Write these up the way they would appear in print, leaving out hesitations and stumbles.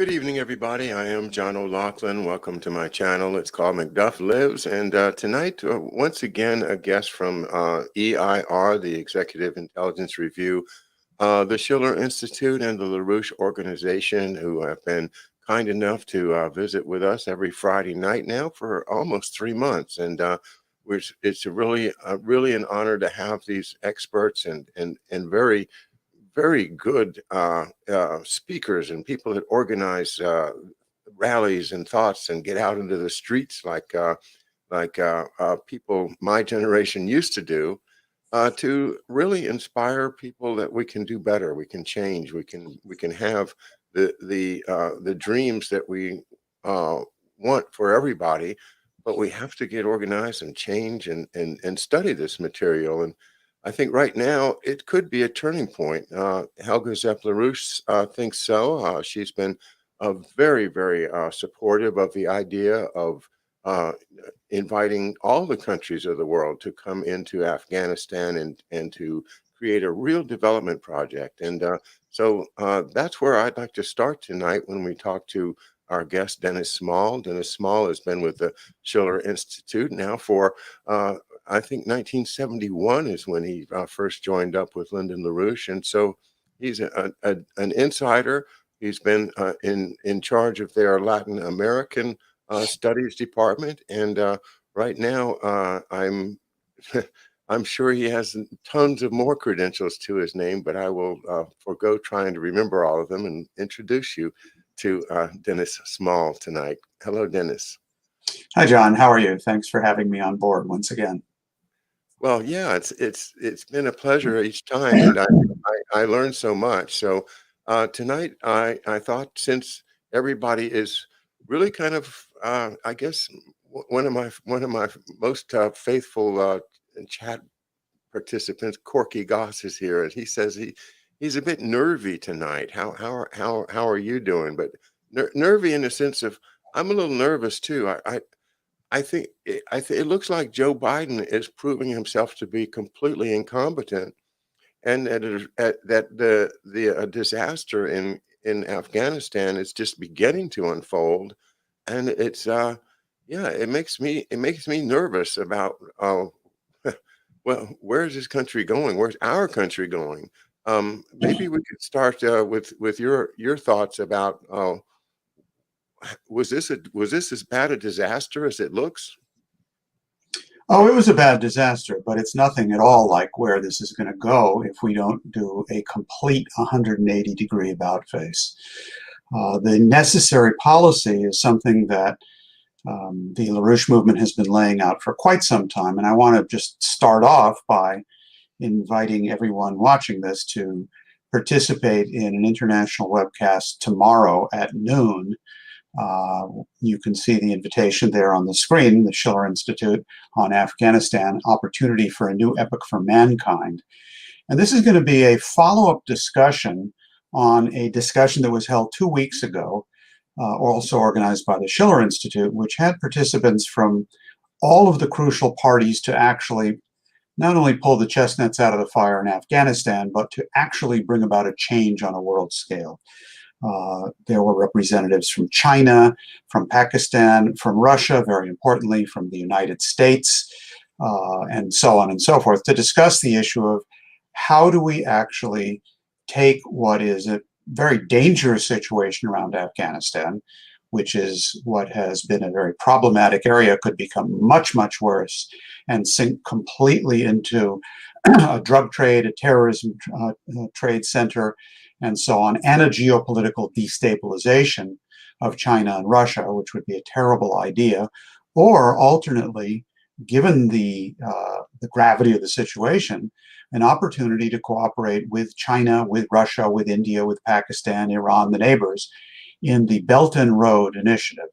Good evening, everybody. I am John O'Loughlin. Welcome to my channel. It's called Macduff Lives. And tonight, once again, a guest from EIR, the Executive Intelligence Review, the Schiller Institute, and the Larouche organization, who have been kind enough to visit with us every Friday night now for almost 3 months. And it's really an honor to have these experts and very good speakers and people that organize rallies and thoughts and get out into the streets like people my generation used to do, to really inspire people that we can do better, we can change, we can have the dreams that we want for everybody, but we have to get organized and change and study this material. And I think right now it could be a turning point. Helga Zepp-LaRouche thinks so. She's been very supportive of the idea of uh, inviting all the countries of the world to come into Afghanistan and to create a real development project. And so that's where I'd like to start tonight when we talk to our guest, Dennis Small. Dennis Small has been with the Schiller Institute now for I think 1971 is when he first joined up with Lyndon LaRouche. And so he's an insider. He's been in charge of their Latin American studies department. And right now, I'm I'm sure he has tons of more credentials to his name, but I will forego trying to remember all of them and introduce you to Dennis Small tonight. Hello, Dennis. Hi, John. How are you? Thanks for having me on board once again. Well, yeah, it's been a pleasure each time, and I learned so much. So tonight, I thought, since everybody is really kind of I guess one of my most faithful chat participants, Corky Goss, is here, and he says he's a bit nervy tonight. How are you doing? But nervy in the sense of I'm a little nervous too. I think it looks like Joe Biden is proving himself to be completely incompetent, and that the disaster in Afghanistan is just beginning to unfold, and it's yeah, it makes me nervous about well, where's this country going? Where's our country going? Maybe we could start with your thoughts about was this as bad a disaster as it looks? Oh, it was a bad disaster, but it's nothing at all like where this is going to go if we don't do a complete 180-degree about-face. The necessary policy is something that the LaRouche movement has been laying out for quite some time, and I want to just start off by inviting everyone watching this to participate in an international webcast tomorrow at noon. You can see the invitation there on the screen, the Schiller Institute on Afghanistan, Opportunity for a New Epoch for Mankind. And this is going to be a follow-up discussion on a discussion that was held 2 weeks ago, also organized by the Schiller Institute, which had participants from all of the crucial parties to actually not only pull the chestnuts out of the fire in Afghanistan, but to actually bring about a change on a world scale. There were representatives from China, from Pakistan, from Russia, very importantly, from the United States, and so on and so forth, to discuss the issue of how do we actually take what is a very dangerous situation around Afghanistan, which is what has been a very problematic area, could become much, much worse, and sink completely into a drug trade, a terrorism trade center, and so on, and a geopolitical destabilization of China and Russia, which would be a terrible idea. Or alternately, given the gravity of the situation, an opportunity to cooperate with China, with Russia, with India, with Pakistan, Iran, the neighbors, in the Belt and Road Initiative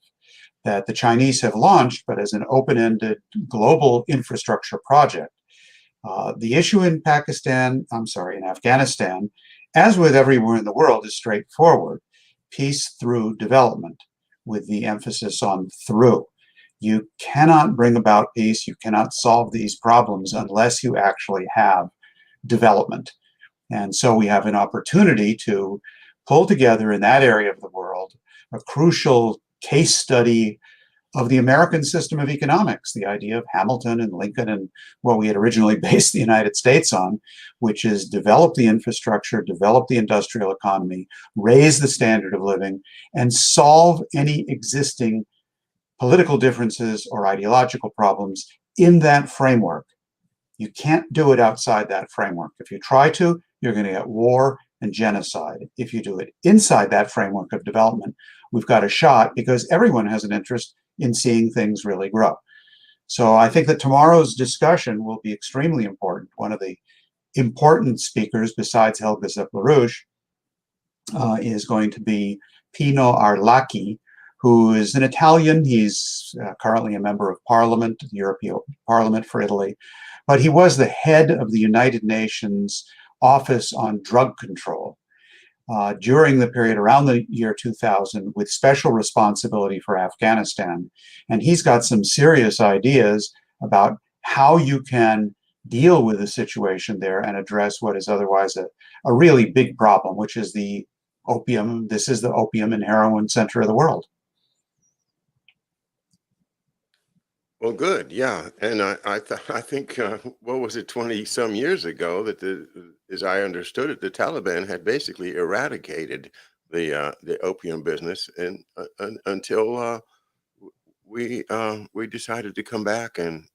that the Chinese have launched, but as an open-ended global infrastructure project. The issue in Afghanistan, as with everywhere in the world, is straightforward. Peace through development, with the emphasis on through. You cannot bring about peace, you cannot solve these problems unless you actually have development. And so we have an opportunity to pull together in that area of the world a crucial case study of the American system of economics, the idea of Hamilton and Lincoln and what we had originally based the United States on, which is develop the infrastructure, develop the industrial economy, raise the standard of living, and solve any existing political differences or ideological problems in that framework. You can't do it outside that framework. If you try to, you're going to get war and genocide. If you do it inside that framework of development, we've got a shot because everyone has an interest in seeing things really grow. So I think that tomorrow's discussion will be extremely important. One of the important speakers besides Helga Larouche is going to be Pino Arlacchi, who is an Italian. He's currently a member of Parliament, the European Parliament for Italy, but he was the head of the United Nations Office on Drug Control during the period around the year 2000 with special responsibility for Afghanistan. And he's got some serious ideas about how you can deal with the situation there and address what is otherwise a really big problem, which is the opium. This is the opium and heroin center of the world. Well, good, yeah, and I think what was it, 20 some years ago that as I understood it, the Taliban had basically eradicated the opium business, and until we decided to come back and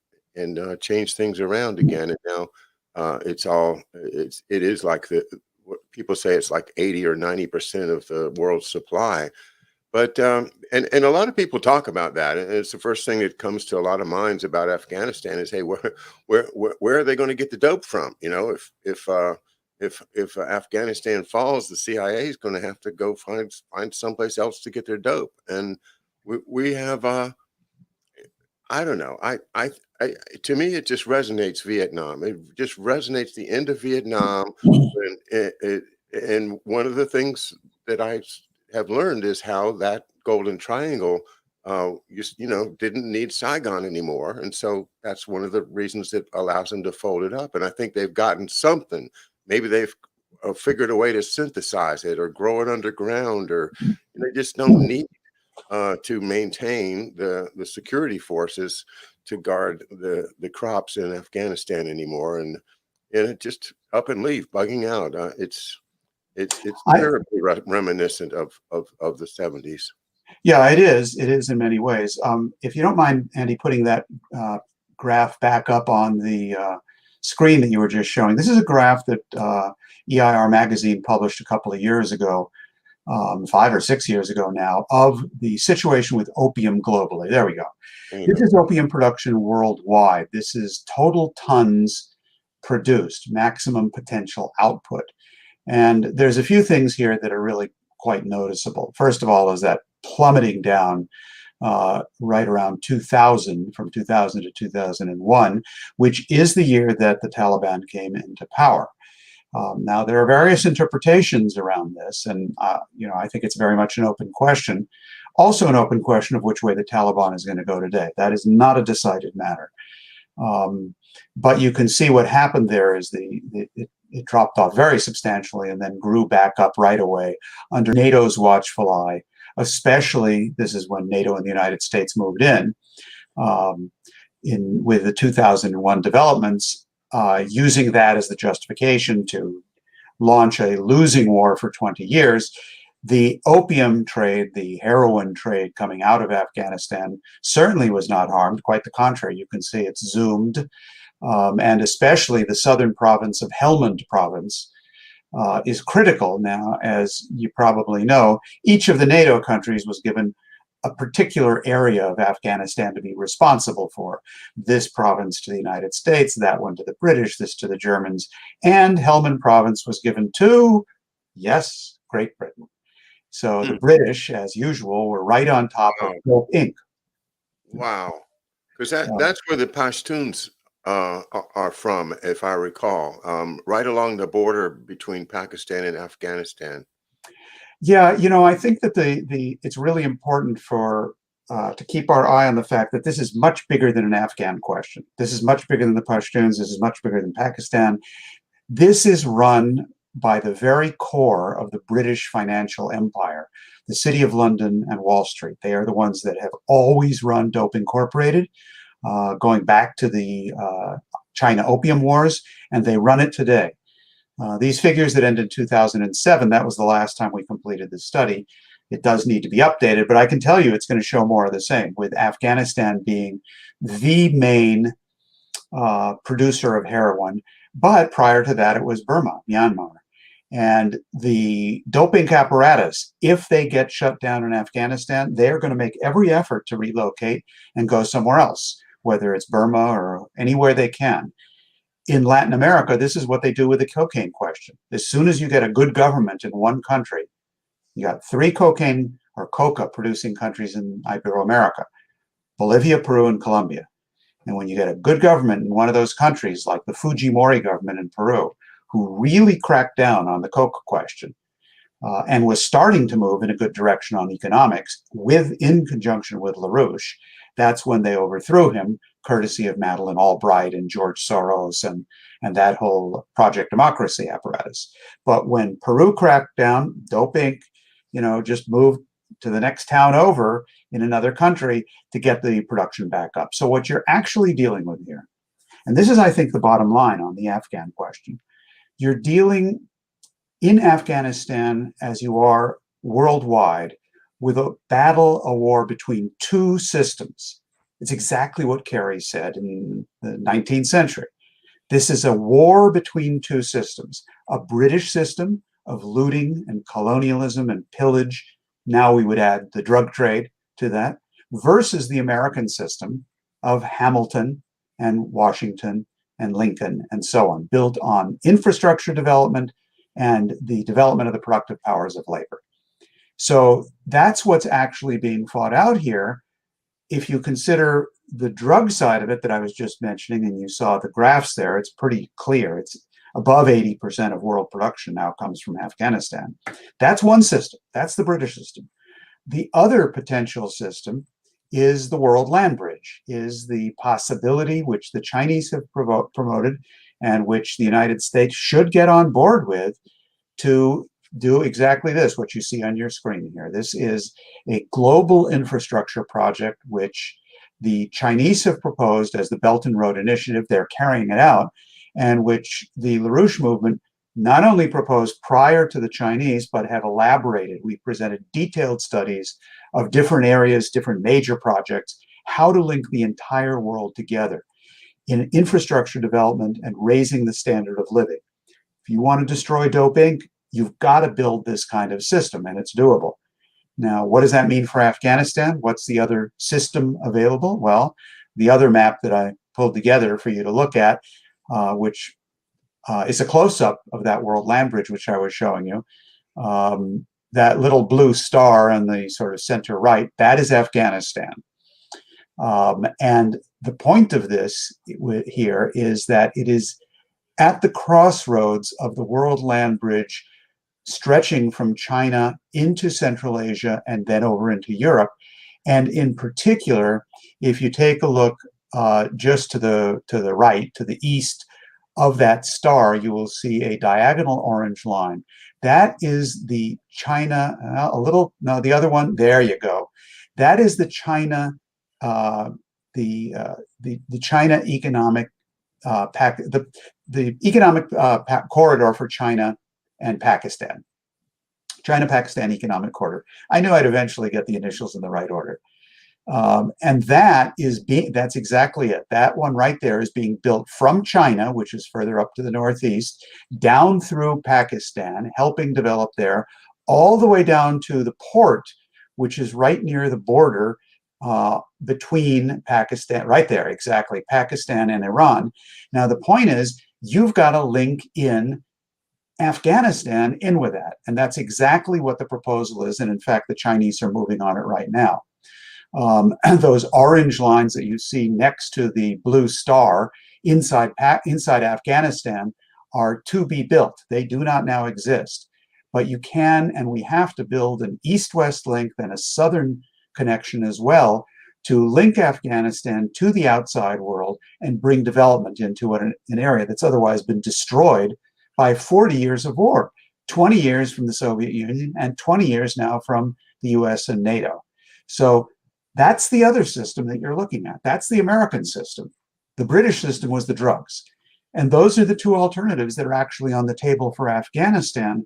change things around again, and now it is like what people say, it's like 80 or 90% of the world's supply. But and a lot of people talk about that, and it's the first thing that comes to a lot of minds about Afghanistan is, hey, where are they going to get the dope from? You know, if Afghanistan falls, the CIA is going to have to go find someplace else to get their dope, and we have I don't know, I to me it just resonates Vietnam. It just resonates the end of Vietnam, and one of the things that I have learned is how that Golden Triangle, didn't need Saigon anymore, and so that's one of the reasons that allows them to fold it up. And I think they've gotten something. Maybe they've figured a way to synthesize it or grow it underground, or they just don't need to maintain the security forces to guard the crops in Afghanistan anymore, and it just up and leave, bugging out. It's terribly reminiscent of the 70s. Yeah, it is. It is in many ways. If you don't mind, Andy, putting that graph back up on the screen that you were just showing. This is a graph that EIR magazine published a couple of years ago, 5 or 6 years ago now, of the situation with opium globally. There we go. This is opium production worldwide. This is total tons produced, maximum potential output. And there's a few things here that are really quite noticeable. First of all is that plummeting down right around 2000, from 2000 to 2001, which is the year that the Taliban came into power. Now, there are various interpretations around this, and I think it's very much an open question. Also an open question of which way the Taliban is going to go today. That is not a decided matter. But you can see what happened there is it dropped off very substantially and then grew back up right away under NATO's watchful eye. Especially, this is when NATO and the United States moved in with the 2001 developments, using that as the justification to launch a losing war for 20 years. The opium trade, the heroin trade coming out of Afghanistan certainly was not harmed. Quite the contrary. You can see it's zoomed. And especially the southern province of Helmand province is critical now. As you probably know, each of the NATO countries was given a particular area of Afghanistan to be responsible for. This province to the United States, that one to the British, this to the Germans, and Helmand province was given to, yes, Great Britain. So the British, as usual, were right on top of Gulf Inc. Wow. Because that's where the Pashtuns are from, if I recall, right along the border between Pakistan and Afghanistan. Yeah, I think that it's really important to keep our eye on the fact that this is much bigger than an Afghan question. This is much bigger than the Pashtuns. This is much bigger than Pakistan. This is run by the very core of the British financial empire, the City of London and Wall Street. They are the ones that have always run Dope Incorporated, going back to the China Opium Wars, and they run it today. These figures that end in 2007, that was the last time we completed this study. It does need to be updated, but I can tell you it's going to show more of the same, with Afghanistan being the main producer of heroin. But prior to that, it was Burma, Myanmar. And the doping apparatus, if they get shut down in Afghanistan, they're going to make every effort to relocate and go somewhere else, whether it's Burma or anywhere they can. In Latin America, this is what they do with the cocaine question. As soon as you get a good government in one country, you got 3 cocaine or coca producing countries in Iberoamerica, Bolivia, Peru, and Colombia. And when you get a good government in one of those countries, like the Fujimori government in Peru, who really cracked down on the coca question and was starting to move in a good direction on economics in conjunction with Larouche, that's when they overthrew him, courtesy of Madeleine Albright and George Soros and that whole Project Democracy apparatus. But when Peru cracked down, Dope Inc., just moved to the next town over in another country to get the production back up. So what you're actually dealing with here, and this is, I think, the bottom line on the Afghan question, you're dealing in Afghanistan, as you are worldwide, with a war between 2 systems. It's exactly what Kerry said in the 19th century. This is a war between 2 systems, a British system of looting and colonialism and pillage. Now we would add the drug trade to that, versus the American system of Hamilton and Washington and Lincoln and so on, built on infrastructure development and the development of the productive powers of labor. So that's what's actually being fought out here. If you consider the drug side of it that I was just mentioning, and you saw the graphs there, it's pretty clear. It's above 80% of world production now comes from Afghanistan. That's one system. That's the British system. The other potential system is the world land bridge, is the possibility which the Chinese have promoted and which the United States should get on board with, to do exactly this, what you see on your screen here. This is a global infrastructure project which the Chinese have proposed as the Belt and Road Initiative. They're carrying it out, and which the Larouche movement not only proposed prior to the Chinese, but have elaborated. We presented detailed studies of different areas, different major projects, how to link the entire world together in infrastructure development and raising the standard of living. If you want to destroy Dope Inc., you've got to build this kind of system, and it's doable. Now, what does that mean for Afghanistan? What's the other system available? Well, the other map that I pulled together for you to look at, which is a close-up of that world land bridge, which I was showing you. That little blue star on the sort of center right, that is Afghanistan. And the point of this here is that it is at the crossroads of the world land bridge, stretching from China into Central Asia and then over into Europe. And in particular, if you take a look just to the right, to the east of that star, you will see a diagonal orange line. That is the China, the other one, there you go. That is the China, the China economic the economic corridor for China and Pakistan. China-Pakistan Economic Corridor. I knew I'd eventually get the initials in the right order. And that's exactly it. That one right there is being built from China, which is further up to the northeast, down through Pakistan, helping develop there, all the way down to the port, which is right near the border between Pakistan, right there, exactly, Pakistan and Iran. Now, the point is, you've got to link in Afghanistan in with that. And that's exactly what the proposal is. And in fact, the Chinese are moving on it right now. Those orange lines that you see next to the blue star inside Afghanistan are to be built. They do not now exist. But you can, and we have to build an east-west link and a southern connection as well to link Afghanistan to the outside world and bring development into an area that's otherwise been destroyed by 40 years of war, 20 years from the Soviet Union and 20 years now from the US and NATO. So that's the other system that you're looking at. That's the American system. The British system was the drugs. And those are the two alternatives that are actually on the table for Afghanistan.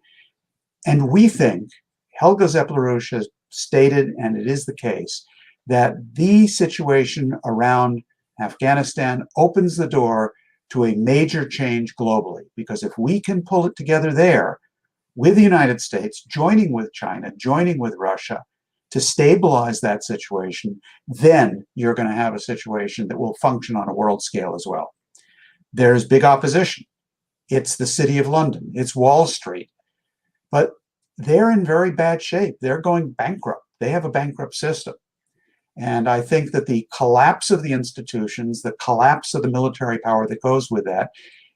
And we think, Helga Zepp-LaRouche has stated, and it is the case, that the situation around Afghanistan opens the door to a major change globally. Because if we can pull it together there with the United States, joining with China, joining with Russia, to stabilize that situation, then you're going to have a situation that will function on a world scale as well. There's big opposition. It's the City of London. It's Wall Street. But they're in very bad shape. They're going bankrupt. They have a bankrupt system. And I think that the collapse of the institutions, the collapse of the military power that goes with that,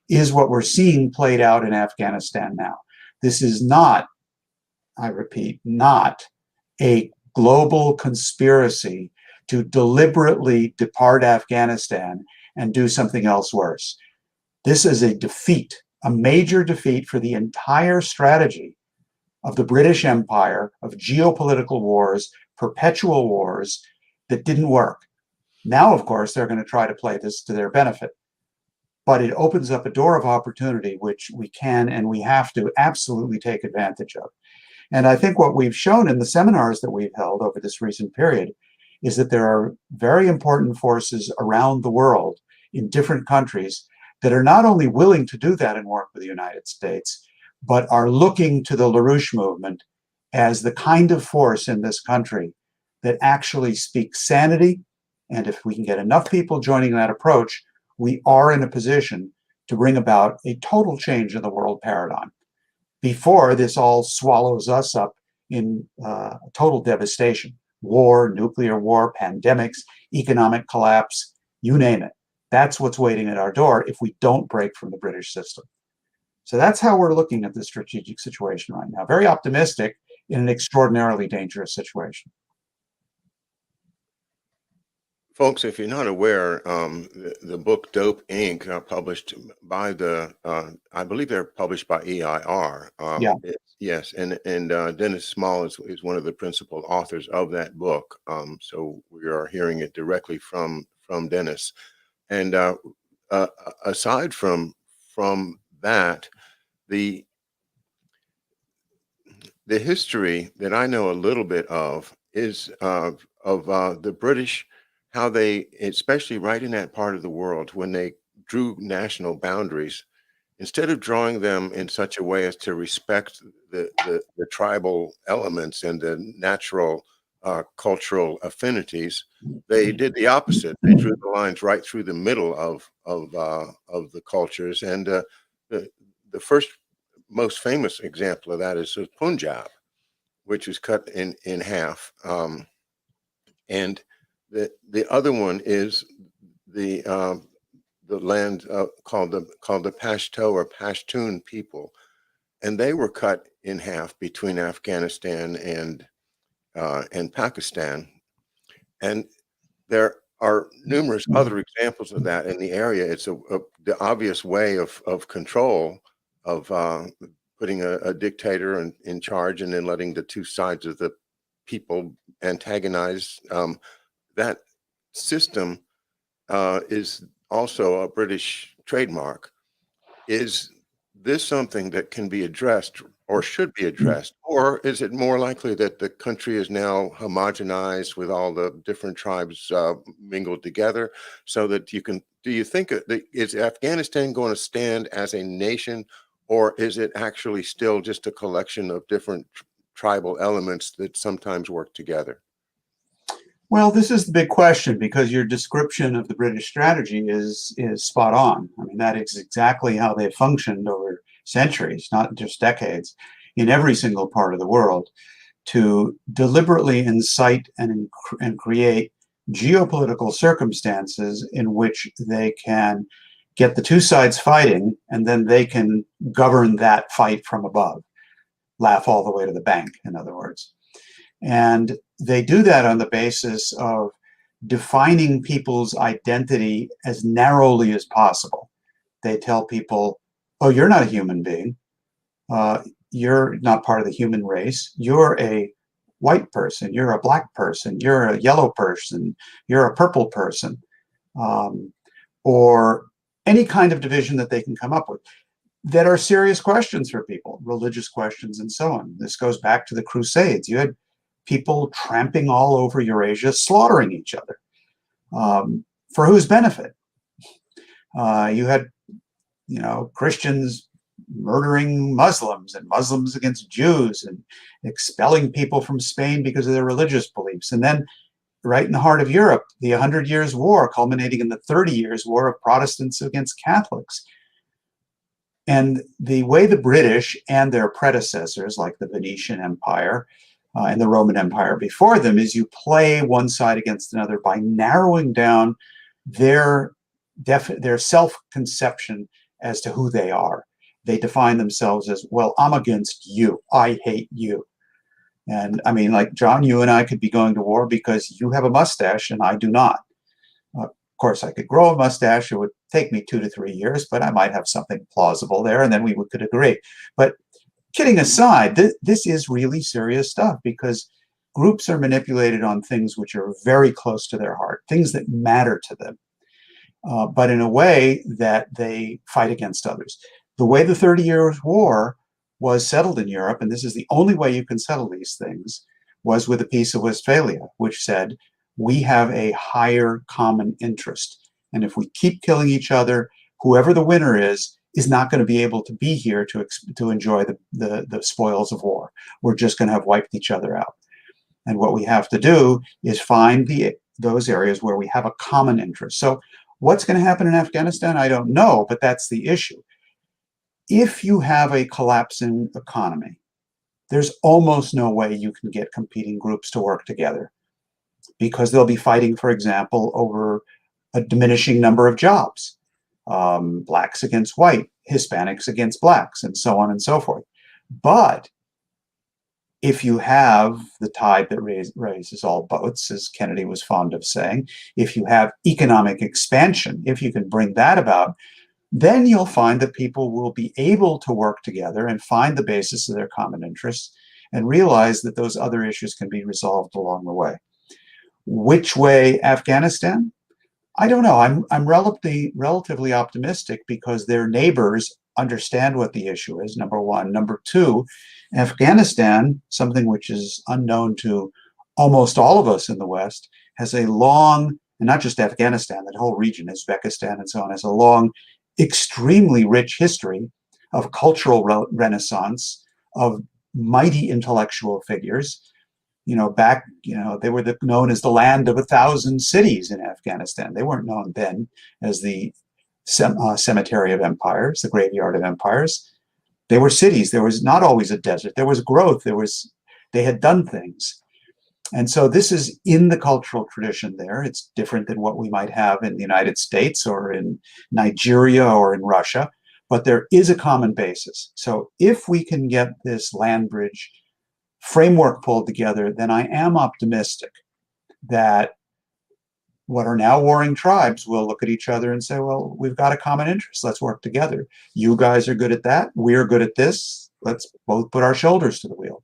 is what we're seeing played out in Afghanistan now. This is not, I repeat, not a global conspiracy to deliberately depart Afghanistan and do something else worse. This is a defeat, a major defeat for the entire strategy of the British Empire, of geopolitical wars, perpetual wars that didn't work. Now, of course, they're going to try to play this to their benefit. But it opens up a door of opportunity, which we can and we have to absolutely take advantage of. And I think what we've shown in the seminars that we've held over this recent period is that there are very important forces around the world in different countries that are not only willing to do that and work with the United States, but are looking to the Larouche movement as the kind of force in this country that actually speaks sanity. And if we can get enough people joining that approach, we are in a position to bring about a total change in the world paradigm before this all swallows us up in total devastation. War, nuclear war, pandemics, economic collapse, you name it. That's what's waiting at our door if we don't break from the British system. So that's how we're looking at the strategic situation right now. Very optimistic in an extraordinarily dangerous situation. Folks, if you're not aware, the book Dope Inc., published by I believe they're published by EIR. Yeah. Yes, and Dennis Small is one of the principal authors of that book. So we are hearing it directly from Dennis. And aside from that, the history that I know a little bit of is of the British, how they, especially right in that part of the world, when they drew national boundaries, instead of drawing them in such a way as to respect the tribal elements and the natural cultural affinities, they did the opposite. They drew the lines right through the middle of the cultures. And the first most famous example of that is Punjab, which was cut in half. And the other one is the land called the Pashto or Pashtun people, and they were cut in half between Afghanistan and Pakistan. And there are numerous other examples of that in the area. It's the obvious way of control, of putting a dictator in charge and then letting the two sides of the people antagonize. That system is also a British trademark. Is this something that can be addressed or should be addressed? Or is it more likely that the country is now homogenized with all the different tribes mingled together so that you can, do you think, is Afghanistan going to stand as a nation, or is it actually still just a collection of different tribal elements that sometimes work together? Well, this is the big question, because your description of the British strategy is spot on. I mean, that is exactly how they functioned over centuries, not just decades, in every single part of the world, to deliberately incite and create geopolitical circumstances in which they can get the two sides fighting, and then they can govern that fight from above, laugh all the way to the bank, in other words. And they do that on the basis of defining people's identity as narrowly as possible. They tell people, oh, you're not a human being. You're not part of the human race. You're a white person. You're a black person. You're a yellow person. You're a purple person. Um, or any kind of division that they can come up with that are serious questions for people, religious questions and so on. This goes back to the Crusades. You had people tramping all over Eurasia, slaughtering each other. For whose benefit? You had, Christians murdering Muslims and Muslims against Jews and expelling people from Spain because of their religious beliefs. And then right in the heart of Europe, the 100 Years' War, culminating in the 30 Years' War of Protestants against Catholics. And the way the British and their predecessors, like the Venetian Empire and the Roman Empire before them, is you play one side against another by narrowing down their self-conception as to who they are. They define themselves as, well, I'm against you. I hate you. And I mean, like, John, you and I could be going to war because you have a mustache and I do not. Of course, I could grow a mustache. It would take me 2 to 3 years, but I might have something plausible there, and then we could agree. But kidding aside, this is really serious stuff, because groups are manipulated on things which are very close to their heart, things that matter to them, but in a way that they fight against others. The way the 30 Years' War was settled in Europe, and this is the only way you can settle these things, was with the Peace of Westphalia, which said, we have a higher common interest. And if we keep killing each other, whoever the winner is not going to be able to be here to enjoy the spoils of war. We're just going to have wiped each other out. And what we have to do is find those areas where we have a common interest. So what's going to happen in Afghanistan? I don't know, but that's the issue. If you have a collapsing economy, there's almost no way you can get competing groups to work together, because they'll be fighting, for example, over a diminishing number of jobs, blacks against white, Hispanics against blacks, and so on and so forth. But if you have the tide that raises all boats, as Kennedy was fond of saying, if you have economic expansion, if you can bring that about, then you'll find that people will be able to work together and find the basis of their common interests and realize that those other issues can be resolved along the way. Which way Afghanistan? I don't know. I'm relatively optimistic, because their neighbors understand what the issue is, number one. Number two, Afghanistan, something which is unknown to almost all of us in the West, has a long, and not just Afghanistan, that whole region, Uzbekistan and so on, has a long, extremely rich history of cultural renaissance, of mighty intellectual figures. They were known as the land of 1,000 cities in Afghanistan. They weren't known then as the cemetery of empires, the graveyard of empires. They were cities. There was not always a desert. There was growth. They had done things. And so this is in the cultural tradition there. It's different than what we might have in the United States or in Nigeria or in Russia, but there is a common basis. So if we can get this land bridge framework pulled together, then I am optimistic that what are now warring tribes will look at each other and say, well, we've got a common interest. Let's work together. You guys are good at that. We're good at this. Let's both put our shoulders to the wheel.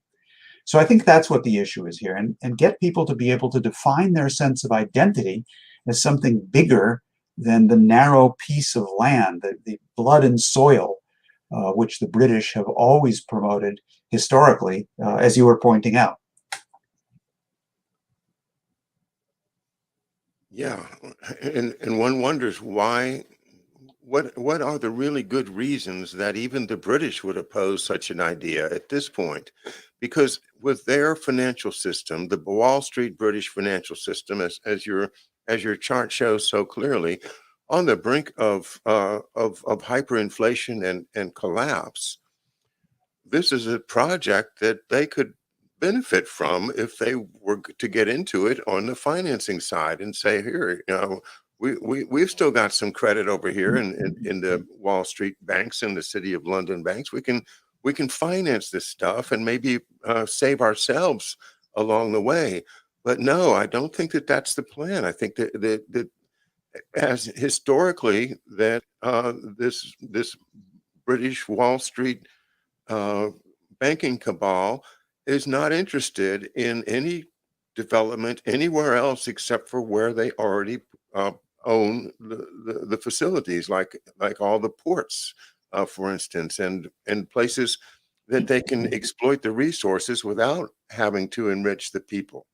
So I think that's what the issue is here, and get people to be able to define their sense of identity as something bigger than the narrow piece of land, the blood and soil, which the British have always promoted historically, as you were pointing out. Yeah, and one wonders why. What are the really good reasons that even the British would oppose such an idea at this point? Because with their financial system, the Wall Street British financial system, as your chart shows so clearly, on the brink of hyperinflation and collapse, this is a project that they could benefit from if they were to get into it on the financing side and say, here, we've still got some credit over here in the Wall Street banks and the City of London banks. We can finance this stuff and maybe save ourselves along the way. But no, I don't think that that's the plan. I think that as historically that this British Wall Street uh, banking cabal is not interested in any development anywhere else except for where they already uh, own the facilities, like all the ports, for instance, and places that they can exploit the resources without having to enrich the people.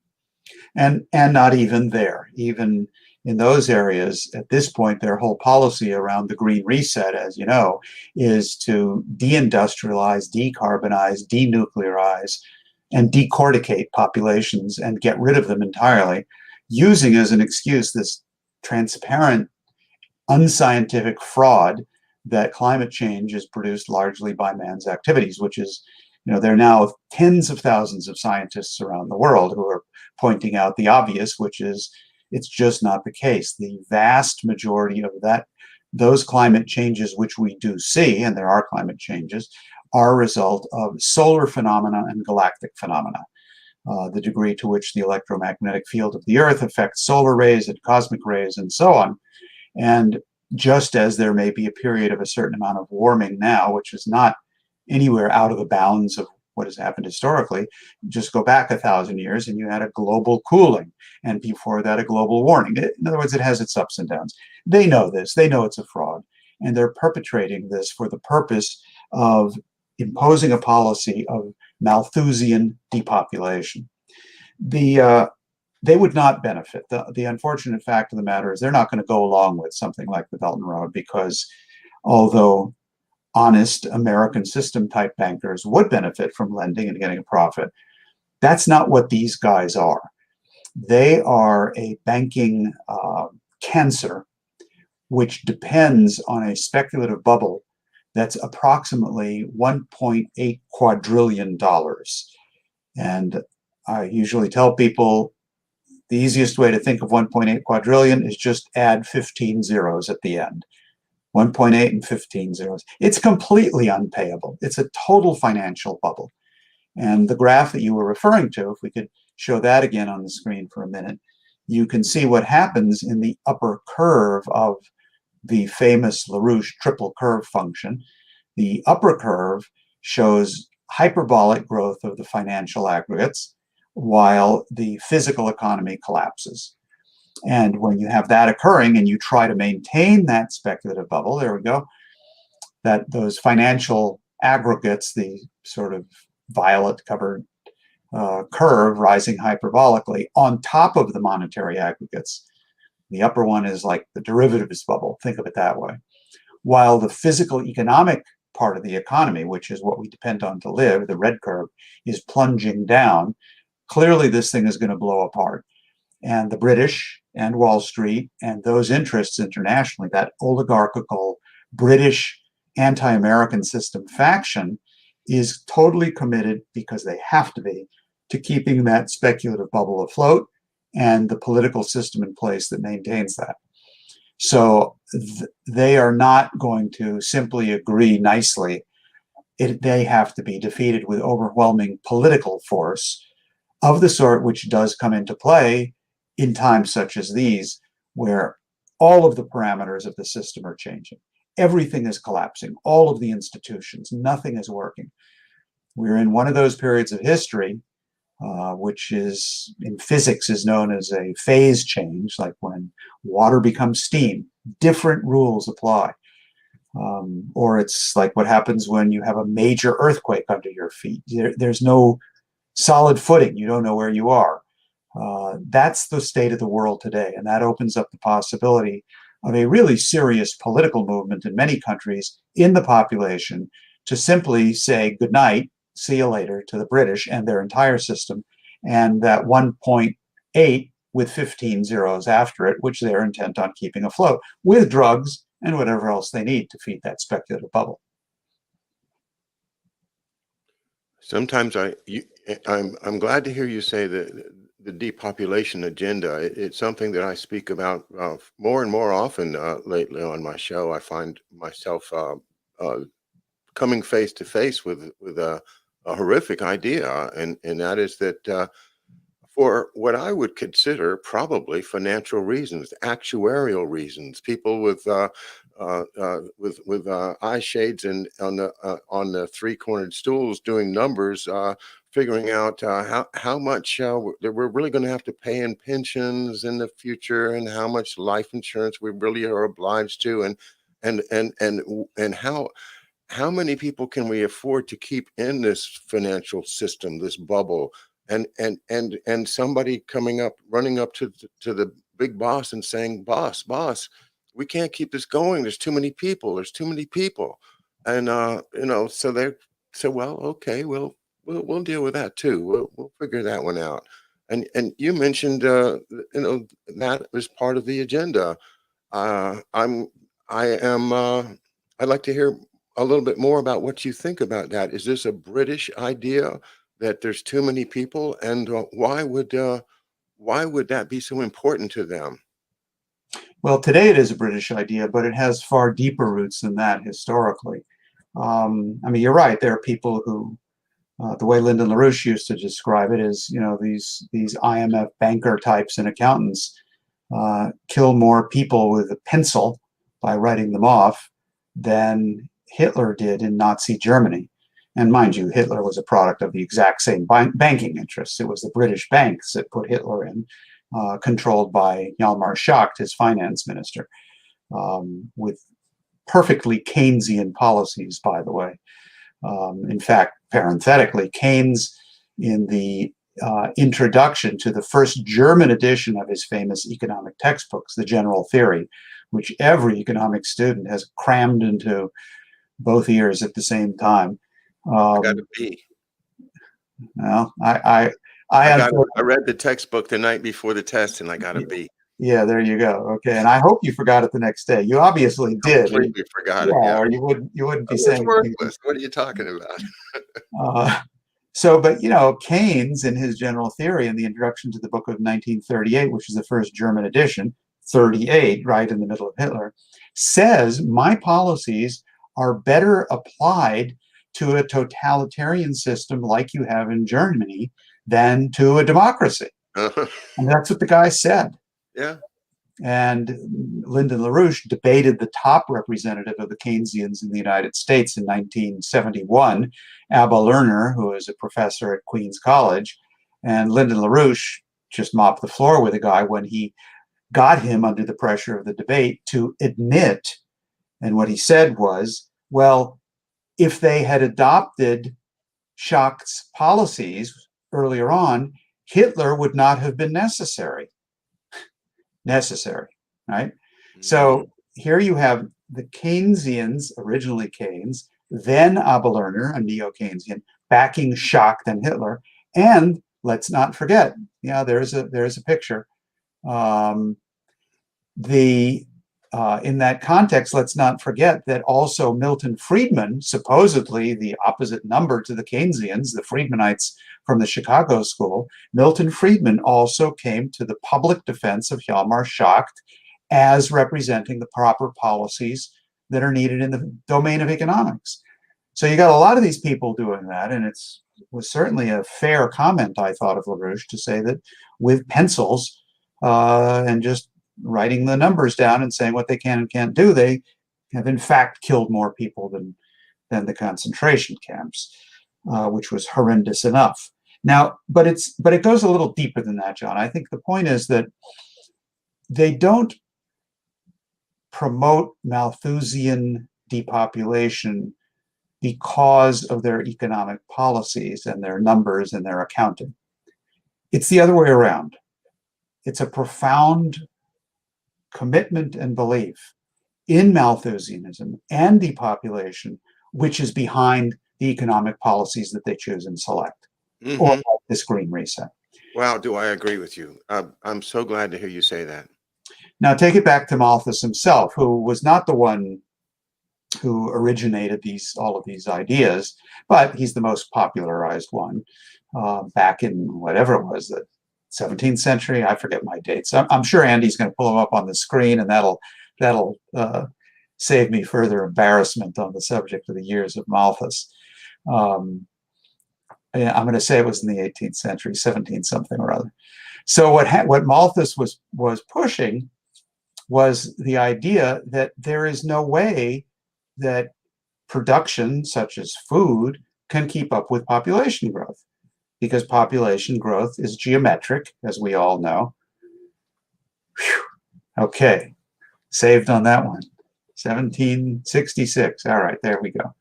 And not even there, even in those areas at this point, their whole policy around the green reset, as you know, is to deindustrialize, decarbonize, denuclearize, and decorticate populations and get rid of them entirely, using as an excuse this transparent, unscientific fraud that climate change is produced largely by man's activities, which is, there are now tens of thousands of scientists around the world who are pointing out the obvious, which is it's just not the case. The vast majority of those climate changes which we do see, and there are climate changes, are a result of solar phenomena and galactic phenomena. The degree to which the electromagnetic field of the Earth affects solar rays and cosmic rays and so on. And just as there may be a period of a certain amount of warming now, which is not anywhere out of the bounds of what has happened historically, just go back 1,000 years and you had a global cooling, and before that a global warming. In other words, it has its ups and downs. They know this, they know it's a fraud, and they're perpetrating this for the purpose of imposing a policy of Malthusian depopulation. They would not benefit. The unfortunate fact of the matter is they're not going to go along with something like the Belt and Road, because although honest American system type bankers would benefit from lending and getting a profit, that's not what these guys are. They are a banking cancer which depends on a speculative bubble that's approximately $1.8 quadrillion. And I usually tell people the easiest way to think of 1.8 quadrillion is just add 15 zeros at the end. 1.8 and 15 zeros. It's completely unpayable. It's a total financial bubble. And the graph that you were referring to, if we could show that again on the screen for a minute, you can see what happens in the upper curve of the famous Larouche triple curve function. The upper curve shows hyperbolic growth of the financial aggregates while the physical economy collapses. And when you have that occurring and you try to maintain that speculative bubble, there we go, that those financial aggregates, the sort of violet covered curve rising hyperbolically on top of the monetary aggregates. The upper one is like the derivatives bubble, think of it that way. While the physical economic part of the economy, which is what we depend on to live, the red curve, is plunging down, clearly this thing is going to blow apart. And the British and Wall Street and those interests internationally, that oligarchical British anti-American system faction, is totally committed, because they have to be, to keeping that speculative bubble afloat and the political system in place that maintains that. So they are not going to simply agree nicely. They have to be defeated with overwhelming political force of the sort which does come into play in times such as these, where all of the parameters of the system are changing. Everything is collapsing, all of the institutions, nothing is working. We're in one of those periods of history, which is in physics is known as a phase change, like when water becomes steam, different rules apply. Or it's like what happens when you have a major earthquake under your feet. There's no solid footing, you don't know where you are. That's the state of the world today, and that opens up the possibility of a really serious political movement in many countries in the population to simply say goodnight, see you later to the British and their entire system, and that 1.8 with 15 zeros after it, which they're intent on keeping afloat with drugs and whatever else they need to feed that speculative bubble. Sometimes I'm glad to hear you say the depopulation agenda. It's something that I speak about more and more often lately on my show. I find myself coming face to face with a horrific idea, and that is that for what I would consider probably financial reasons, actuarial reasons, people with with eye shades and on the three-cornered stools doing numbers, figuring out how much we're really going to have to pay in pensions in the future, and how much life insurance we really are obliged to, and how many people can we afford to keep in this financial system, this bubble, and somebody coming up, running up to the big boss and saying, boss, we can't keep this going. There's too many people. There's too many people. And so they said, well, okay, we'll deal with that too. We'll figure that one out. And you mentioned that was part of the agenda. Uh, I'm I am I'd like to hear a little bit more about what you think about that. Is this a British idea that there's too many people, and why would that be so important to them? Well, today it is a British idea, but it has far deeper roots than that historically. I mean, you're right. There are people who, the way Lyndon LaRouche used to describe it, is these IMF banker types and accountants kill more people with a pencil by writing them off than Hitler did in Nazi Germany. And mind you, Hitler was a product of the exact same banking interests. It was the British banks that put Hitler in, controlled by Hjalmar Schacht, his finance minister, with perfectly Keynesian policies, by the way. In fact, parenthetically, Keynes, in the introduction to the first German edition of his famous economic textbooks, The General Theory, which every economic student has crammed into both ears at the same time. I got a B. Well, I read the textbook the night before the test, and I got a B. Yeah, there you go. Okay, and I hope you forgot it the next day. You obviously did. Completely forgot it. Yeah, or you wouldn't be it's saying worthless. What are you talking about? But Keynes, in his General Theory, in the introduction to the book of 1938, which is the first German edition, 38, right in the middle of Hitler, says my policies are better applied to a totalitarian system like you have in Germany than to a democracy. And that's what the guy said. Yeah. And Lyndon LaRouche debated the top representative of the Keynesians in the United States in 1971, Abba Lerner, who is a professor at Queens College. And Lyndon LaRouche just mopped the floor with the guy when he got him, under the pressure of the debate, to admit, and what he said was, well, if they had adopted Schacht's policies earlier on, Hitler would not have been necessary, right? So here you have the Keynesians, originally Keynes, then Abba Lerner, a neo-Keynesian, backing Schacht and Hitler. And let's not forget, there's a picture. In that context, let's not forget that also Milton Friedman, supposedly the opposite number to the Keynesians, the Friedmanites from the Chicago School, Milton Friedman also came to the public defense of Hjalmar Schacht as representing the proper policies that are needed in the domain of economics. So you got a lot of these people doing that, and it was certainly a fair comment, I thought, of LaRouche to say that with pencils and just writing the numbers down and saying what they can and can't do, they have in fact killed more people than the concentration camps, which was horrendous enough. Now, but it goes a little deeper than that, John. I think the point is that they don't promote Malthusian depopulation because of their economic policies and their numbers and their accounting. It's the other way around. It's a profound commitment and belief in Malthusianism and depopulation, which is behind the economic policies that they choose and select, or like this green reset. Wow, do I agree with you. I'm so glad to hear you say that. Now take it back to Malthus himself, who was not the one who originated all of these ideas, but he's the most popularized one back in whatever it was, the 17th century. I forget my dates. I'm sure Andy's going to pull them up on the screen, and that'll save me further embarrassment on the subject of the years of Malthus. I'm going to say it was in the 18th century, 17 something or other. So what Malthus was pushing was the idea that there is no way that production, such as food, can keep up with population growth, because population growth is geometric, as we all know. Whew. Okay, saved on that one. 1766. All right, there we go.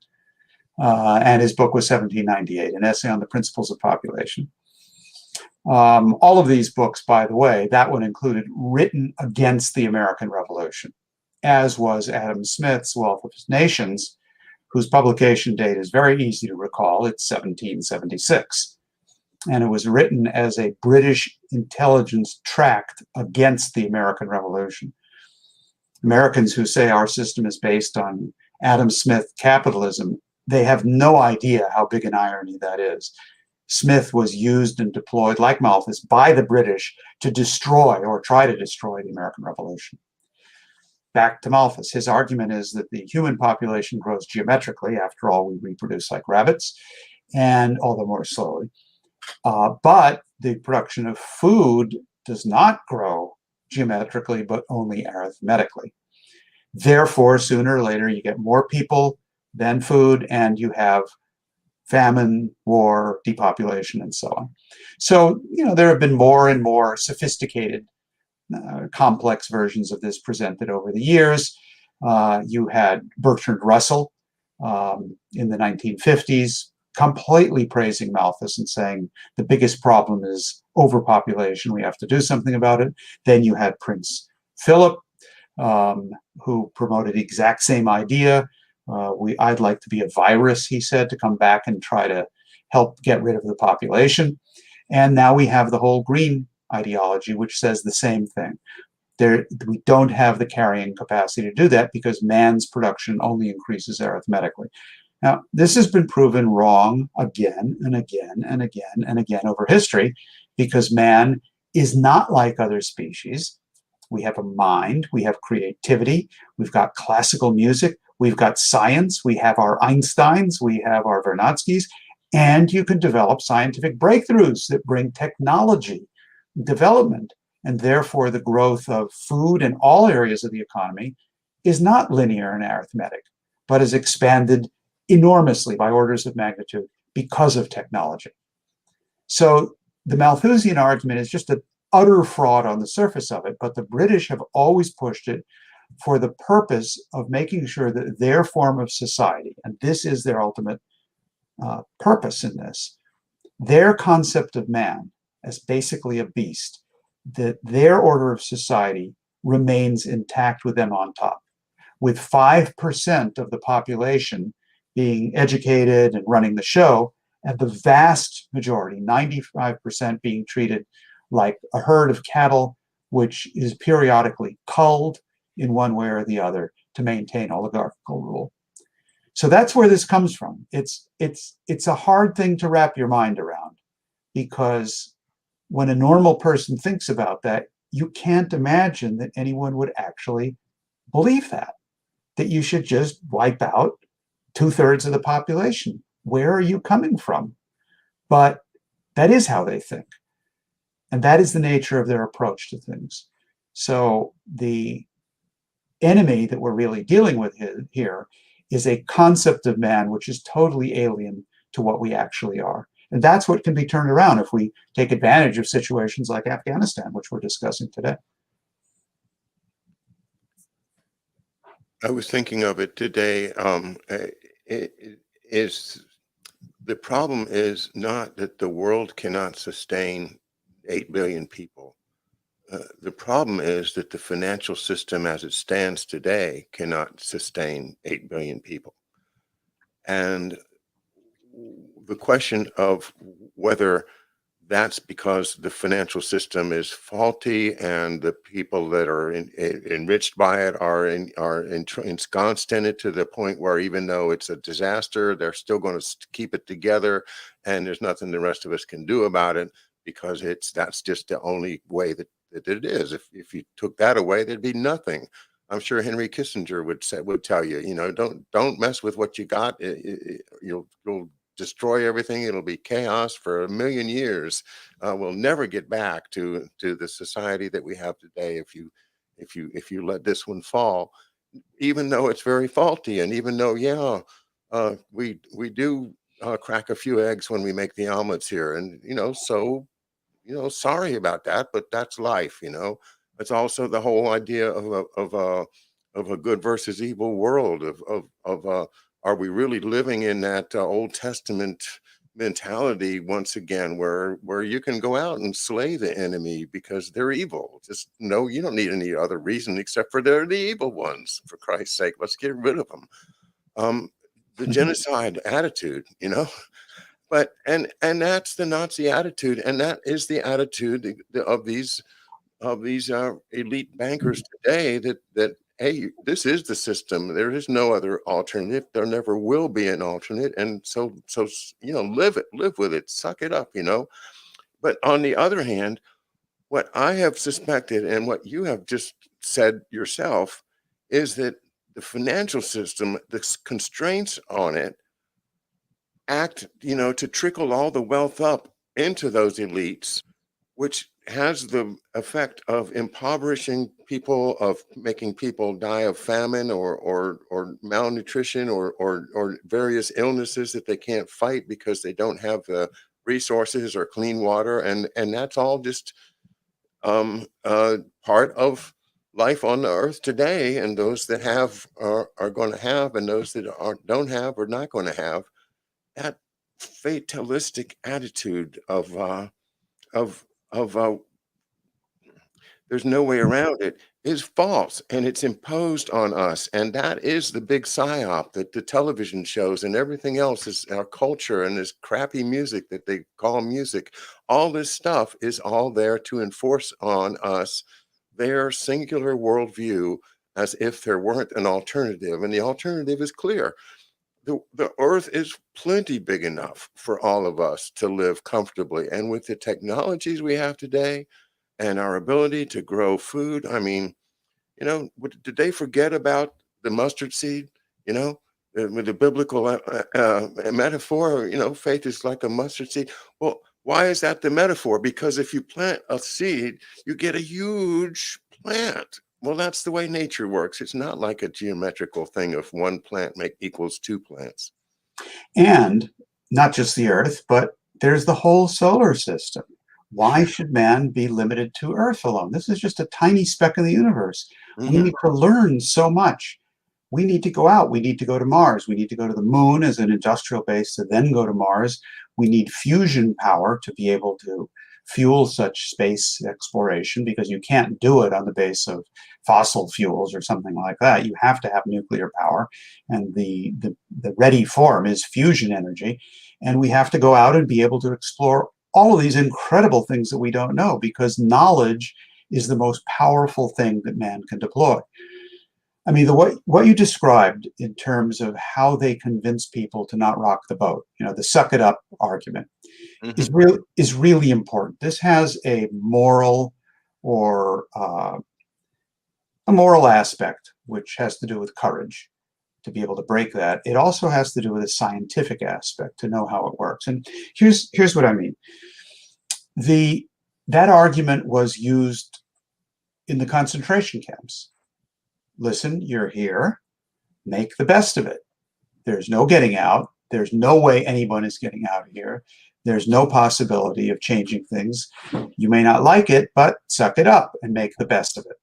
And his book was 1798, An Essay on the Principles of Population. All of these books, by the way, that one included, written against the American Revolution, as was Adam Smith's Wealth of Nations, whose publication date is very easy to recall. It's 1776. And it was written as a British intelligence tract against the American Revolution. Americans who say our system is based on Adam Smith capitalism, they have no idea how big an irony that is. Smith was used and deployed, like Malthus, by the British to destroy or try to destroy the American Revolution. Back to Malthus. His argument is that the human population grows geometrically. After all, we reproduce like rabbits, and although more slowly. But the production of food does not grow geometrically, but only arithmetically. Therefore, sooner or later, you get more people than food, and you have famine, war, depopulation, and so on. So, there have been more and more sophisticated, complex versions of this presented over the years. You had Bertrand Russell in the 1950s completely praising Malthus and saying the biggest problem is overpopulation. We have to do something about it. Then you had Prince Philip, who promoted the exact same idea. I'd like to be a virus, he said, to come back and try to help get rid of the population. And now we have the whole green ideology, which says the same thing. We don't have the carrying capacity to do that because man's production only increases arithmetically. Now, this has been proven wrong again and again and again and again over history, because man is not like other species. We have a mind, we have creativity, we've got classical music, we've got science, we have our Einsteins, we have our Vernadskis, and you can develop scientific breakthroughs that bring technology development. And therefore, the growth of food in all areas of the economy is not linear and arithmetic, but is expanded enormously by orders of magnitude because of technology. So the Malthusian argument is just an utter fraud on the surface of it, but the British have always pushed it for the purpose of making sure that their form of society, and this is their ultimate purpose in this, their concept of man as basically a beast, that their order of society remains intact with them on top, with 5% of the population being educated and running the show, and the vast majority, 95%, being treated like a herd of cattle, which is periodically culled in one way or the other to maintain oligarchical rule. So that's where this comes from. It's a hard thing to wrap your mind around, because when a normal person thinks about that, you can't imagine that anyone would actually believe that you should just wipe out 2/3 of the population. Where are you coming from? But that is how they think. And that is the nature of their approach to things. So the enemy that we're really dealing with here is a concept of man which is totally alien to what we actually are. And that's what can be turned around if we take advantage of situations like Afghanistan, which we're discussing today. I was thinking of it today. The problem is not that the world cannot sustain 8 billion people. The problem is that the financial system as it stands today cannot sustain 8 billion people. And the question of whether that's because the financial system is faulty and the people that are enriched by it are ensconced in it to the point where even though it's a disaster, they're still going to keep it together, and there's nothing the rest of us can do about it because that's just the only way that it is. If you took that away, there'd be nothing. I'm sure Henry Kissinger would tell you, don't mess with what you got. You'll destroy everything. It'll be chaos for 1 million years. We'll never get back to the society that we have today if you let this one fall, even though it's very faulty, and even though, yeah, we do crack a few eggs when we make the omelets here, and so sorry about that, but that's life. It's also the whole idea of a good versus evil world. Are we really living in that Old Testament mentality once again, where you can go out and slay the enemy because they're evil? Just no, you don't need any other reason except for they're the evil ones. For Christ's sake, let's get rid of them. The genocide attitude, but and that's the Nazi attitude, and that is the attitude of these elite bankers today, that hey, this is the system. There is no other alternative. There never will be an alternate. And so live with it, suck it up. But on the other hand, what I have suspected and what you have just said yourself is that the financial system, the constraints on it, act, to trickle all the wealth up into those elites, which has the effect of impoverishing people, of making people die of famine or malnutrition or various illnesses that they can't fight because they don't have the resources or clean water, and that's all just part of life on the earth today. And those that have are going to have, and those that don't have are not going to have. That fatalistic attitude of there's no way around it is false, and it's imposed on us. And that is the big psyop that the television shows and everything else is our culture, and this crappy music that they call music. All this stuff is all there to enforce on us their singular worldview, as if there weren't an alternative. And the alternative is clear. The earth is plenty big enough for all of us to live comfortably. And with the technologies we have today and our ability to grow food, I mean, did they forget about the mustard seed? With the biblical metaphor, faith is like a mustard seed. Well, why is that the metaphor? Because if you plant a seed, you get a huge plant. Well, that's the way nature works. It's not like a geometrical thing of one plant equals two plants. And not just the Earth, but there's the whole solar system. Why should man be limited to Earth alone? This is just a tiny speck in the universe. We need to learn so much. We need to go out. We need to go to Mars. We need to go to the moon as an industrial base to then go to Mars. We need fusion power to be able to fuel such space exploration, because you can't do it on the base of fossil fuels or something like that. You have to have nuclear power, and the ready form is fusion energy. And we have to go out and be able to explore all of these incredible things that we don't know, because knowledge is the most powerful thing that man can deploy. I mean, what you described in terms of how they convince people to not rock the boat, the suck it up argument, is really important. This has a moral or a moral aspect, which has to do with courage to be able to break that. It also has to do with a scientific aspect to know how it works. And here's what I mean. That argument was used in the concentration camps. Listen, you're here, make the best of it. There's no getting out. There's no way anyone is getting out of here. There's no possibility of changing things. You may not like it, but suck it up and make the best of it.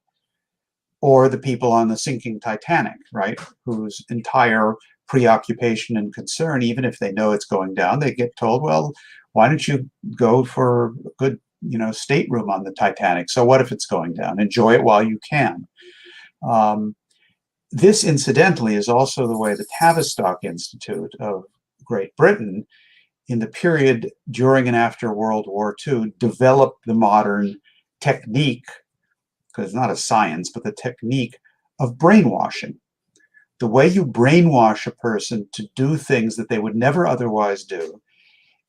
Or the people on the sinking Titanic, right, whose entire preoccupation and concern, even if they know it's going down, they get told, well, why don't you go for a good, stateroom on the Titanic? So what if it's going down? Enjoy it while you can. This, incidentally, is also the way the Tavistock Institute of Great Britain, in the period during and after World War II, developed the modern technique, because it's not a science, but the technique of brainwashing. The way you brainwash a person to do things that they would never otherwise do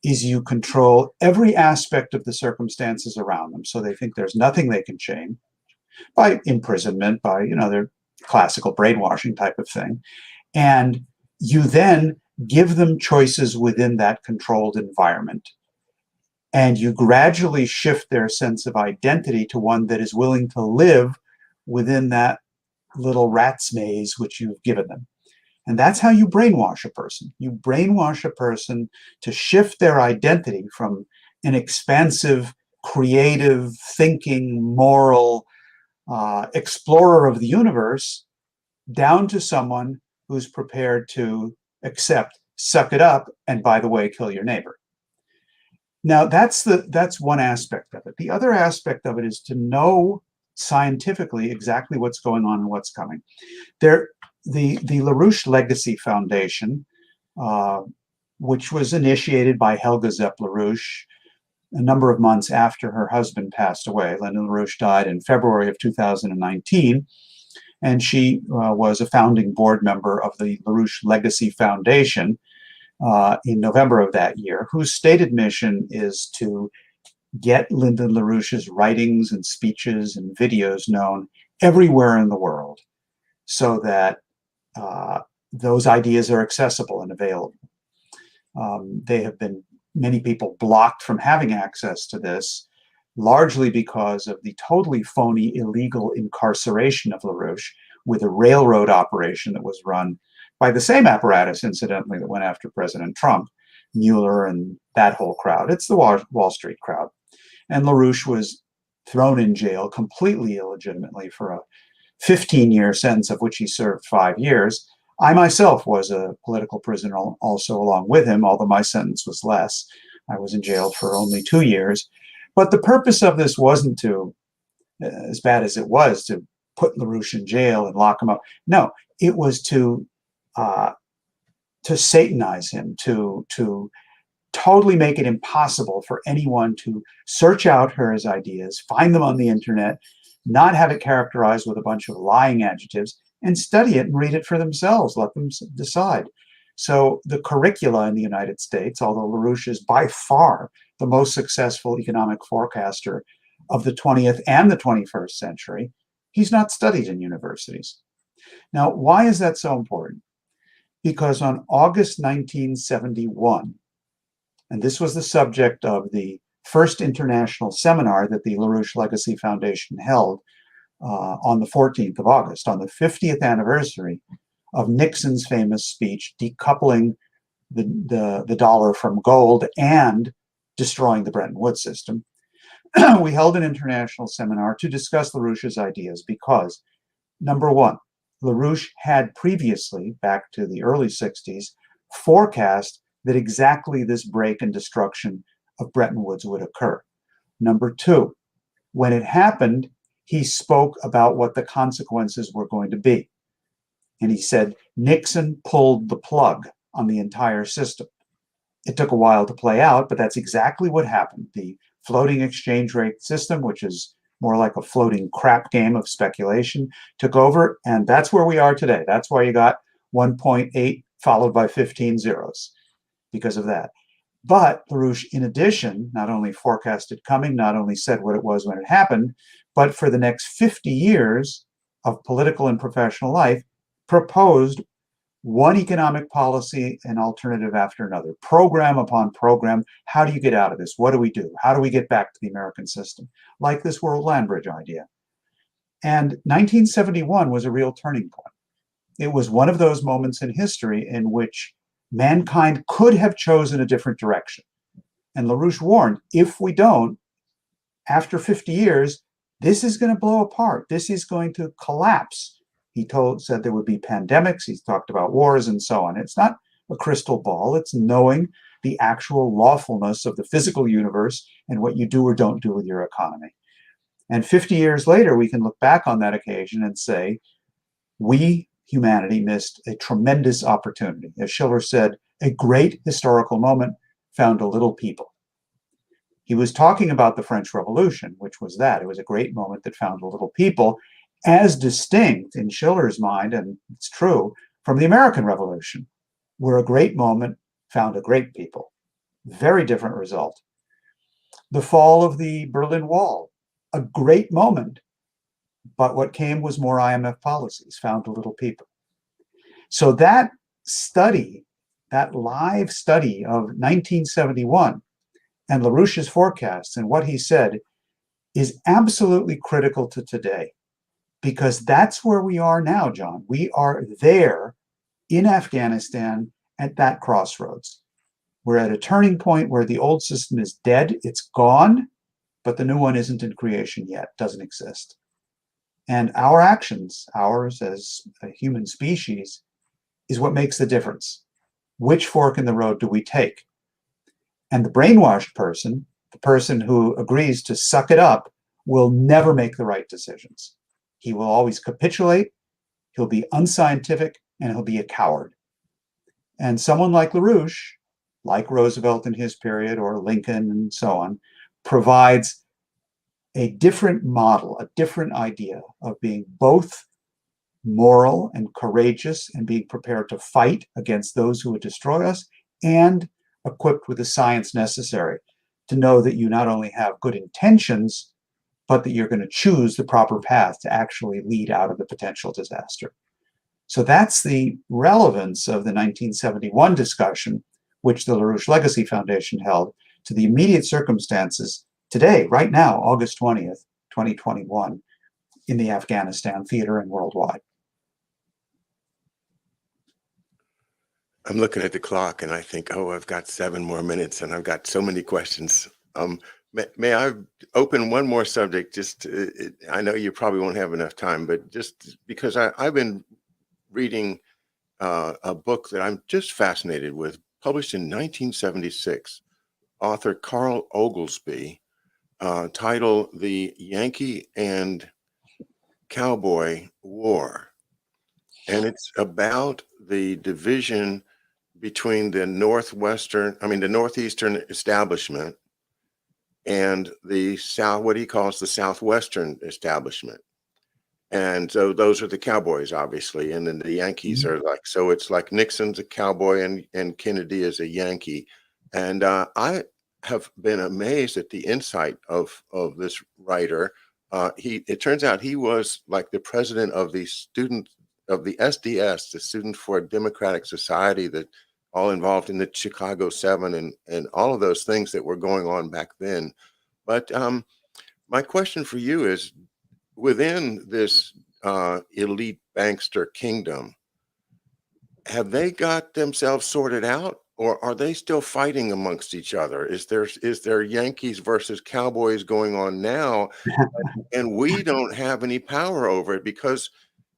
is you control every aspect of the circumstances around them, so they think there's nothing they can change, by imprisonment, by, their classical brainwashing type of thing. And you then give them choices within that controlled environment. And you gradually shift their sense of identity to one that is willing to live within that little rat's maze which you've given them. And that's how you brainwash a person. You brainwash a person to shift their identity from an expansive, creative, thinking, moral explorer of the universe down to someone who's prepared to accept, suck it up, and by the way, kill your neighbor. Now, that's one aspect of it. The other aspect of it is to know scientifically exactly what's going on and what's coming. The Larouche Legacy Foundation, which was initiated by Helga Zepp Larouche a number of months after her husband passed away. Lyndon LaRouche died in February of 2019, and she was a founding board member of the Larouche Legacy Foundation in November of that year, whose stated mission is to get Lyndon LaRouche's writings and speeches and videos known everywhere in the world so that those ideas are accessible and available. They have been, many people, blocked from having access to this, largely because of the totally phony, illegal incarceration of LaRouche with a railroad operation that was run by the same apparatus, incidentally, that went after President Trump, Mueller and that whole crowd. It's the Wall Street crowd. And LaRouche was thrown in jail completely illegitimately for a 15-year sentence, of which he served 5 years. I myself was a political prisoner also along with him, although my sentence was less. I was in jail for only 2 years. But the purpose of this wasn't to, as bad as it was, to put LaRouche in jail and lock him up. No, it was to satanize him, to totally make it impossible for anyone to search out his ideas, find them on the internet, not have it characterized with a bunch of lying adjectives, and study it and read it for themselves, let them decide. So the curricula in the United States, although LaRouche is by far the most successful economic forecaster of the 20th and the 21st century, he's not studied in universities. Now, why is that so important? Because on August 1971, and this was the subject of the first international seminar that the LaRouche Legacy Foundation held on the 14th of August, on the 50th anniversary of Nixon's famous speech decoupling the dollar from gold and destroying the Bretton Woods system. We held an international seminar to discuss LaRouche's ideas because, number one, LaRouche had previously, back to the early 60s, forecast that exactly this break and destruction of Bretton Woods would occur. Number two, when it happened, he spoke about what the consequences were going to be. And he said Nixon pulled the plug on the entire system. It took a while to play out, but that's exactly what happened. The floating exchange rate system, which is more like a floating crap game of speculation, took over, and that's where we are today. That's why you got 1.8 followed by 15 zeros, because of that. But LaRouche, in addition, not only forecasted coming, not only said what it was when it happened, but for the next 50 years of political and professional life, proposed one economic policy and alternative after another, program upon program. How do you get out of this? What do we do? How do we get back to the American system? Like this World Land Bridge idea. And 1971 was a real turning point. It was one of those moments in history in which mankind could have chosen a different direction. And LaRouche warned, if we don't, after 50 years, this is going to blow apart. This is going to collapse. He said there would be pandemics. He's talked about wars and so on. It's not a crystal ball. It's knowing the actual lawfulness of the physical universe and what you do or don't do with your economy. And 50 years later, we can look back on that occasion and say, we, humanity, missed a tremendous opportunity. As Schiller said, a great historical moment found a little people. He was talking about the French Revolution, which was that. It was a great moment that found a little people, as distinct in Schiller's mind, and it's true, from the American Revolution, where a great moment found a great people. Very different result. The fall of the Berlin Wall, a great moment, but what came was more IMF policies, found a little people. So that study, that live study of 1971 and LaRouche's forecasts and what he said is absolutely critical to today. because that's where we are now, John. We are there in Afghanistan at that crossroads. We're at a turning point where the old system is dead, it's gone, but the new one isn't in creation yet, doesn't exist. And our actions, ours as a human species, is what makes the difference. Which fork in the road do we take? And the brainwashed person, the person who agrees to suck it up, will never make the right decisions. He will always capitulate, he'll be unscientific, and he'll be a coward. And someone like Larouche, like Roosevelt in his period, or Lincoln and so on, provides a different model, a different idea of being both moral and courageous and being prepared to fight against those who would destroy us, and equipped with the science necessary to know that you not only have good intentions, but that you're going to choose the proper path to actually lead out of the potential disaster. So that's the relevance of the 1971 discussion, which the LaRouche Legacy Foundation held, to the immediate circumstances today, right now, August 20th, 2021, in the Afghanistan theater and worldwide. I'm looking at the clock and I think, oh, I've got 7 more minutes and I've got so many questions. May I open one more subject? Just, I know you probably won't have enough time, but just because I've been reading a book that I'm just fascinated with, published in 1976, author Carl Oglesby, titled The Yankee and Cowboy War. And it's about the division between the northeastern establishment and the south, what he calls the southwestern establishment. And so those are the cowboys, obviously, and then the Yankees are like, so it's like Nixon's a cowboy and Kennedy is a Yankee. And I have been amazed at the insight of this writer. It turns out he was like the president of the student of the SDS, the Student for a Democratic Society, that all involved in the Chicago 7 and all of those things that were going on back then. But my question for you is, within this elite bankster kingdom, have they got themselves sorted out, or are they still fighting amongst each other? Is there Yankees versus Cowboys going on now, and we don't have any power over it? Because,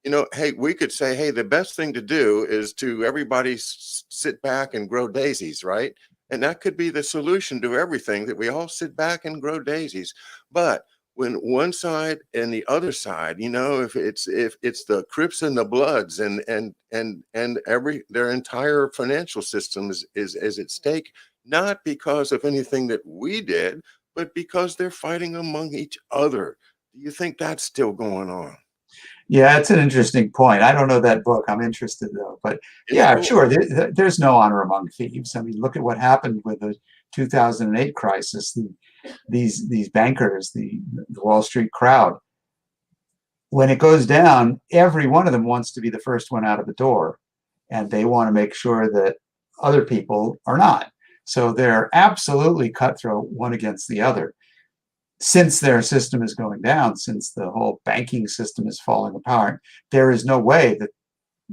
you know, hey, we could say, hey, the best thing to do is to everybody sit back and grow daisies, right? And that could be the solution to everything, that we all sit back and grow daisies. But when one side and the other side, you know, if it's the Crips and the Bloods and their entire financial system is at stake, not because of anything that we did, but because they're fighting among each other. Do you think that's still going on? Yeah, it's an interesting point. I don't know that book. I'm interested though. But It's yeah, cool. sure. There's no honor among thieves. I mean, look at what happened with the 2008 crisis. These bankers, the Wall Street crowd, when it goes down, every one of them wants to be the first one out of the door, and they want to make sure that other people are not. So they're absolutely cutthroat one against the other. Since their system is going down, since the whole banking system is falling apart, there is no way that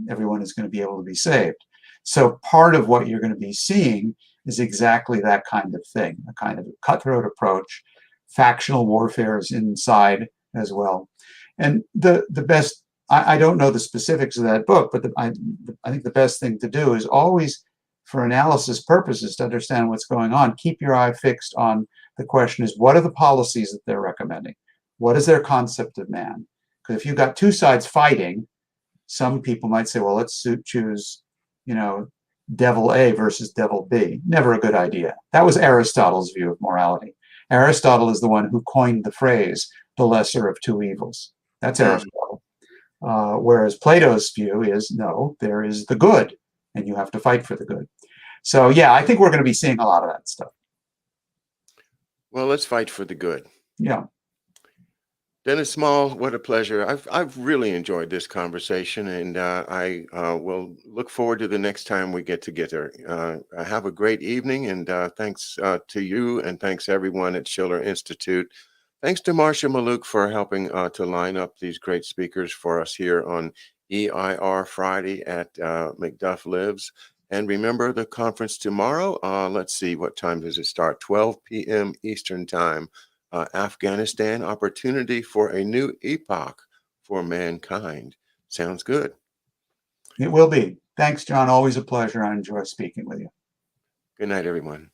everyone is going to be able to be saved. So part of what you're going to be seeing is exactly that kind of thing, a kind of cutthroat approach. Factional warfare is inside as well. And the best, I don't know the specifics of that book, but I think the best thing to do is always, for analysis purposes, to understand what's going on, keep your eye fixed on the question is, what are the policies that they're recommending? What is their concept of man? Because if you've got two sides fighting, some people might say, well, let's choose, you know, devil A versus devil B. Never a good idea. That was Aristotle's view of morality. Aristotle is the one who coined the phrase, the lesser of two evils. That's Aristotle. Whereas Plato's view is, no, there is the good, and you have to fight for the good. So yeah, I think we're going to be seeing a lot of that stuff. Well, let's fight for the good. Yeah. Dennis Small, what a pleasure. I've really enjoyed this conversation, and I will look forward to the next time we get together. Have a great evening, and thanks to you, and thanks everyone at Schiller Institute Thanks to Marcia Maluk for helping to line up these great speakers for us here on EIR Friday at McDuff Lives. And remember the conference tomorrow. Let's see, what time does it start? 12 p.m. Eastern Time. Afghanistan, opportunity for a new epoch for mankind. Sounds good. It will be. Thanks, John. Always a pleasure. I enjoy speaking with you. Good night, everyone.